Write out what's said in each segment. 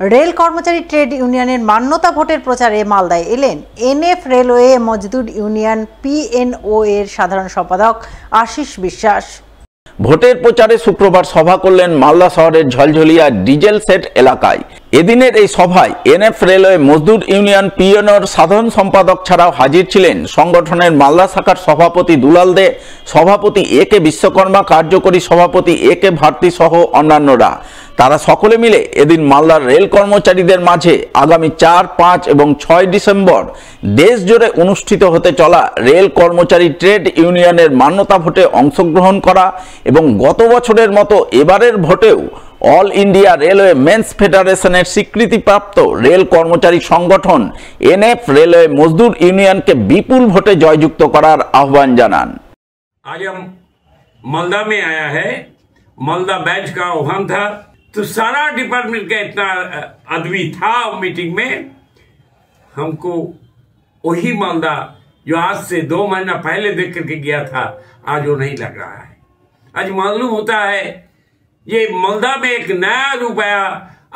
Rail কর্মচারী trade ইউনিয়নের মান্যতা ভোটের প্রচারে মালদায় এলেন এনএফ রেলওয়ে মজদুর ইউনিয়ন পিএনও এর সাধারণ সম্পাদক আশিস বিশ্বাস। ভোটের প্রচারে শুক্রবার সভা করলেন মালদা শহরের ঝলঝলিয়া ডিজেল সেট এলাকায়। এদিনের এই সভায় এনএফ রেলওয়ে মজদুর ইউনিয়ন পিএনওর সাধারণ সম্পাদক ছাড়াও হাজির ছিলেন সংগঠনের মালদা শাখার সভাপতি দুলাল দে, সভাপতি এ কে বিশ্বকর্মা, কার্যকরী সভাপতি এ কে ভারতী সহ অন্যান্যরা। তারা সকলে মিলে এদিন মালদার রেল কর্মচারীদের মাঝে আগামী 4, 5 এবং 6 ডিসেম্বর দেশ জুড়ে অনুষ্ঠিত হতে চলা রেল কর্মচারী ট্রেড ইউনিয়নের মান্যতা ভোটে অংশগ্রহণ করা এবং গত বছরের মতো এবারের ভোটেও অল ইন্ডিয়া রেলওয়ে মেন্স ফেডারেশনের স্বীকৃতিপ্রাপ্ত রেল কর্মচারী সংগঠন এনএফ রেলওয়ে মজদুর ইউনিয়নকে বিপুল ভোটে জয়যুক্ত করার আহ্বান জানান। आज हम मालदा में आया है, मालदा बैच का आह्वान था, तो सारा डिपार्टमेंट का इतना आदमी था मीटिंग में। हमको वही मालदा जो आज से 2 महीना पहले देख करके गया था, आज वो नहीं लग रहा है। आज मालूम होता है ये मालदा में एक नया रूप आया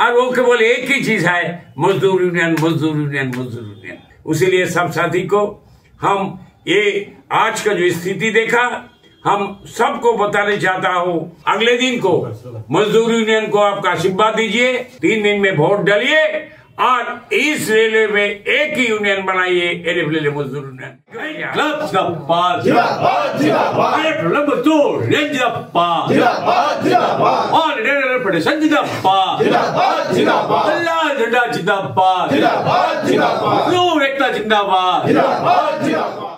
और वो केवल एक ही चीज है, मजदूर यूनियन, मजदूर यूनियन, मजदूर यूनियन। उसीलिए सब साथी को हम ये आज का जो स्थिति देखा, हम सबको बताने चाहता हूँ, अगले दिन को मजदूर यूनियन को आपका आशीर्वाद दीजिए, 3 दिन में वोट डालिए और इस रेलवे में एक ही यूनियन बनाइए, एनएफ रेलवे मजदूर यूनियन। जिंदाबाद।